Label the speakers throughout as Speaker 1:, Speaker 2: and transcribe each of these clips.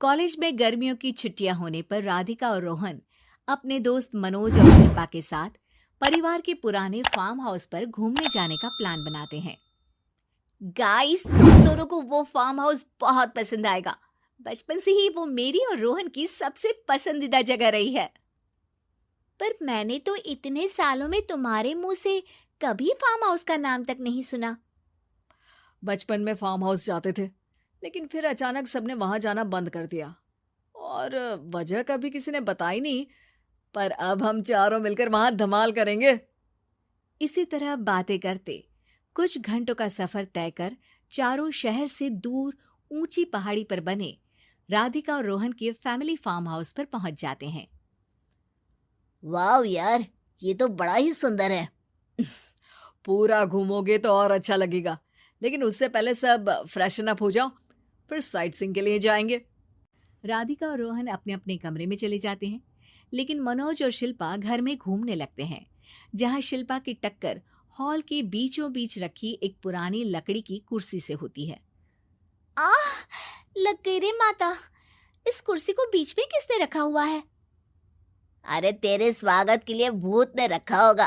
Speaker 1: College में गर्मियों की छुट्टियां होने पर राधिका और रोहन अपने दोस्त मनोज और शिल्पा के साथ परिवार के पुराने फार्म हाउस पर घूमने जाने का प्लान बनाते हैं। गाइस, तुम दोनों को वो फार्म हाउस बहुत पसंद आएगा। बचपन से ही वो मेरी और रोहन की सबसे पसंदीदा जगह रही है। पर मैंने तो इतने सालों में तुम्हारे मुंह से कभी फार्म हाउस का नाम तक नहीं सुना।
Speaker 2: बचपन में फार्म हाउस जाते थे, लेकिन फिर अचानक सबने वहां जाना बंद कर दिया और वजह कभी किसी ने बताई नहीं। पर अब हम चारों मिलकर वहां धमाल करेंगे।
Speaker 1: इसी तरह बातें करते कुछ घंटों का सफर तय कर चारों शहर से दूर ऊंची पहाड़ी पर बने राधिका और रोहन के फैमिली फार्म हाउस पर पहुंच जाते हैं।
Speaker 3: वाह यार, ये तो बड़ा ही सुंदर है।
Speaker 2: पूरा घूमोगे तो और अच्छा लगेगा, लेकिन उससे पहले सब फ्रेशन अप हो जाओ, फिर साइट सीइंग के लिए जाएंगे।
Speaker 1: राधिका और रोहन अपने अपने कमरे में चले जाते हैं, लेकिन मनोज और शिल्पा घर में घूमने लगते हैं, जहां शिल्पा की टक्कर हॉल के बीचों बीच रखी एक पुरानी लकड़ी की कुर्सी से होती है। आह, लग गई रे माता, इस कुर्सी को बीच में किसने रखा हुआ है?
Speaker 3: अरे तेरे स्वागत के लिए भूत ने रखा होगा।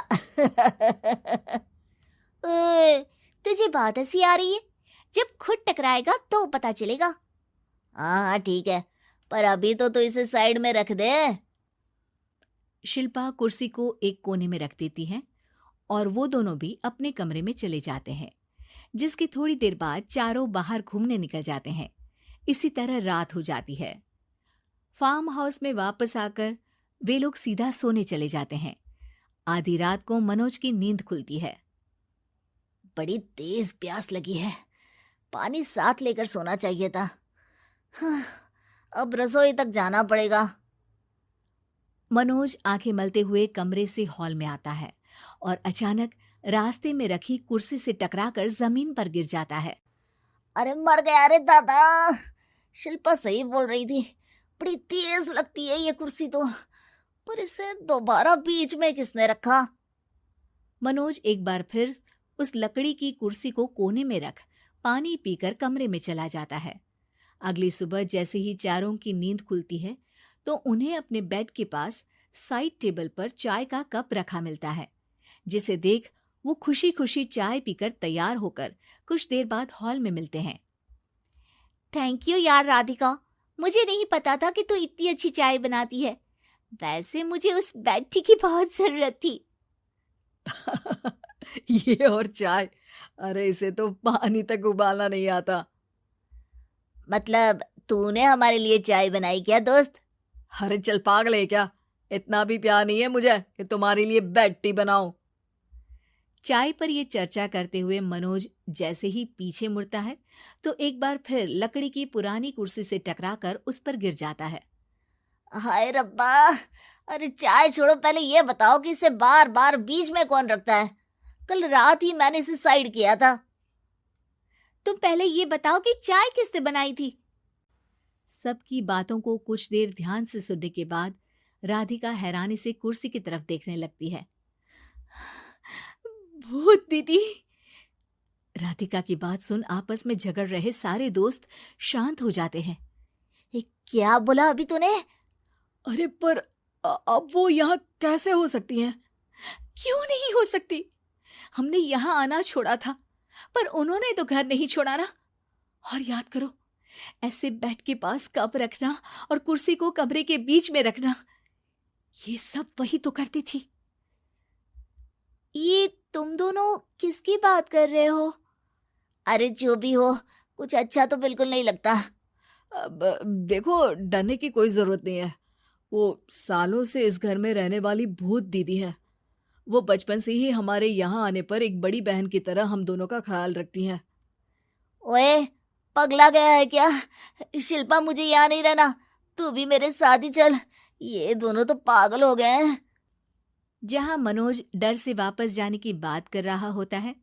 Speaker 1: ओए, तुझे बात हंसी आ रही है? जब खुद टकराएगा तो पता चलेगा।
Speaker 3: हाँ हाँ ठीक है, पर अभी तो इसे साइड में रख दे।
Speaker 1: शिल्पा कुर्सी को एक कोने में रख देती है और वो दोनों भी अपने कमरे में चले जाते हैं, जिसकी थोड़ी देर बाद चारों बाहर घूमने निकल जाते हैं। इसी तरह रात हो जाती है। फार्म हाउस में वापस आकर वे लोग सीधा सोने चले जाते हैं। आधी रात को मनोज की नींद खुलती है।
Speaker 3: बड़ी तेज प्यास लगी है, पानी साथ लेकर सोना चाहिए था। हाँ, अब रसोई तक जाना पड़ेगा।
Speaker 1: मनोज आंखें मलते हुए कमरे से हॉल में आता है और अचानक रास्ते में रखी कुर्सी से टकराकर जमीन पर गिर जाता है।
Speaker 3: अरे मर गया रे दादा। शिल्पा सही बोल रही थी, बड़ी तेज लगती है ये कुर्सी तो, पर इसे दोबारा बीच में किसने रखा?
Speaker 1: मनोज एक बार फिर उस लकड़ी की कुर्सी को कोने में रख पानी पीकर कमरे में चला जाता है। अगली सुबह जैसे ही चारों की नींद खुलती है तो उन्हें अपने बेड के पास साइड टेबल पर चाय का कप रखा मिलता है, जिसे देख वो खुशी खुशी चाय पीकर तैयार होकर कुछ देर बाद हॉल में मिलते हैं। थैंक यू यार राधिका, मुझे नहीं पता था कि तू इतनी अच्छी चाय बनाती है। वैसे मुझे उस बेड टी की बहुत जरूरत थी।
Speaker 2: ये और चाय, अरे इसे तो पानी तक उबालना नहीं आता।
Speaker 3: मतलब तूने हमारे लिए चाय बनाई क्या दोस्त?
Speaker 2: अरे चल पागल है क्या, इतना भी प्यार नहीं है मुझे कि तुम्हारे लिए बेड टी बनाऊं।
Speaker 1: चाय पर ये चर्चा करते हुए मनोज जैसे ही पीछे मुड़ता है तो एक बार फिर लकड़ी की पुरानी कुर्सी से टकराकर उस पर गिर जाता है।
Speaker 3: हाय रब्बा, अरे चाय छोड़ो, पहले ये बताओ कि इसे बार बार बीच में कौन रखता है? कल रात ही मैंने इसे साइड किया था।
Speaker 1: तुम पहले ये बताओ कि चाय किसने बनाई थी? सबकी बातों को कुछ देर ध्यान से सुनने के बाद राधिका हैरानी से कुर्सी की तरफ देखने लगती है। भूत दीदी। राधिका की बात सुन आपस में झगड़ रहे सारे दोस्त शांत हो जाते हैं।
Speaker 3: क्या बोला अभी तूने?
Speaker 2: अरे पर अब वो यहाँ कैसे हो सकती हैं?
Speaker 1: क्यों नहीं हो सकती? हमने यहाँ आना छोड़ा था, पर उन्होंने तो घर नहीं छोड़ा ना। और याद करो, ऐसे बेड के पास कप रखना और कुर्सी को कमरे के बीच में रखना, ये सब वही तो करती थी। ये तुम दोनों किसकी बात कर रहे हो?
Speaker 3: अरे जो भी हो, कुछ अच्छा तो बिल्कुल नहीं लगता।
Speaker 2: अब देखो, डरने की कोई जरूरत नहीं है। वो सालों से इस घर में रहने वाली भूत दीदी है। वो बचपन से ही हमारे यहाँ आने पर एक बड़ी बहन की तरह हम दोनों का ख्याल रखती हैं।
Speaker 3: ओए, पगला गया है क्या? शिल्पा, मुझे यहाँ नहीं रहना, तू भी मेरे साथ ही चल। ये दोनों तो पागल हो गए हैं।
Speaker 1: जहां मनोज डर से वापस जाने की बात कर रहा होता है,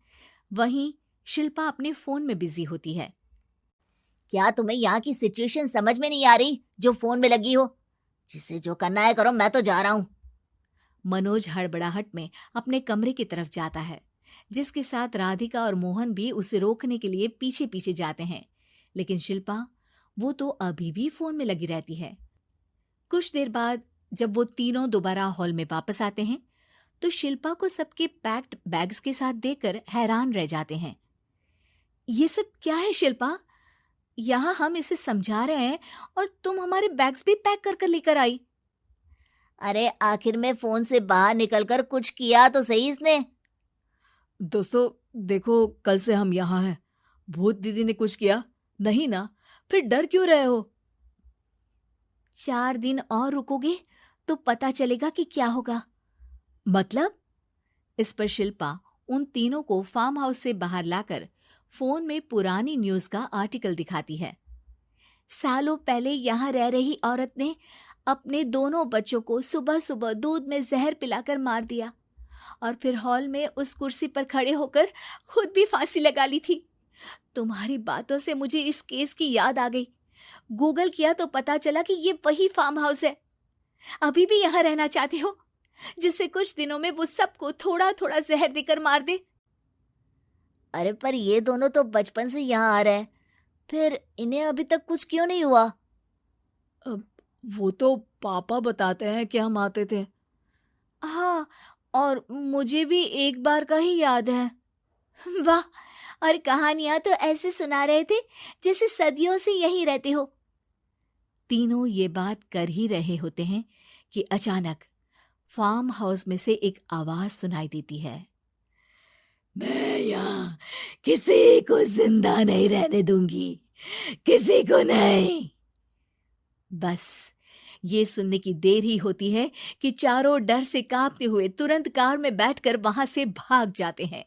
Speaker 1: वहीं शिल्पा अपने फोन में बिजी होती है।
Speaker 3: क्या तुम्हें यहाँ की सिचुएशन समझ में नहीं आ रही जो फोन में लगी हो? जिसे जो करना है करो, मैं तो जा रहा हूँ।
Speaker 1: मनोज हड़बड़ाहट में अपने कमरे की तरफ जाता है, जिसके साथ राधिका और मोहन भी उसे रोकने के लिए पीछे पीछे जाते हैं। लेकिन शिल्पा वो तो अभी भी फोन में लगी रहती है। कुछ देर बाद जब वो तीनों दोबारा हॉल में वापस आते हैं तो शिल्पा को सबके पैक्ड बैग्स के साथ देखकर हैरान रह जाते हैं। ये सब क्या है शिल्पा? यहाँ हम इसे समझा रहे हैं और तुम हमारे बैग्स भी पैक कर कर लेकर आई।
Speaker 3: अरे आखिर में फोन से बाहर निकलकर कुछ किया तो सही इसने।
Speaker 2: दोस्तों देखो, कल से हम यहाँ हैं। भूत दीदी ने कुछ किया नहीं ना? फिर डर क्यों रहे हो?
Speaker 1: 4 दिन और रुकोगे तो पता चलेगा कि क्या होगा।
Speaker 2: मतलब?
Speaker 1: इस पर शिल्पा उन तीनों को फार्म हाउस से बाहर लाकर फोन में पुरानी न्यूज का आर्टिकल दिखाती है। सालों पहले यहाँ रह रही औरत ने अपने दोनों बच्चों को सुबह सुबह दूध में जहर पिलाकर मार दिया और फिर हॉल में उस कुर्सी पर खड़े होकर खुद भी फांसी लगा ली थी। तुम्हारी बातों से मुझे इस केस की याद आ गई। गूगल किया तो पता चला कि ये वही फार्म हाउस है। अभी भी यहाँ रहना चाहते हो जिससे कुछ दिनों में वो सबको थोड़ा थोड़ा जहर देकर मार दे?
Speaker 3: अरे पर ये दोनों तो बचपन से यहाँ आ रहे हैं, फिर इन्हें अभी तक कुछ क्यों नहीं हुआ?
Speaker 2: वो तो पापा बताते हैं कि हम आते थे।
Speaker 1: हाँ, और मुझे भी एक बार का ही याद है। वाह, और कहानियां तो ऐसे सुना रहे थे जैसे सदियों से यहीं रहते हो। तीनों ये बात कर ही रहे होते हैं कि अचानक फार्म हाउस में से एक आवाज सुनाई देती है।
Speaker 2: मैं यहाँ किसी को जिंदा नहीं रहने दूंगी, किसी को नहीं।
Speaker 1: बस ये सुनने की देर ही होती है कि चारों डर से कांपते हुए तुरंत कार में बैठकर वहां से भाग जाते हैं।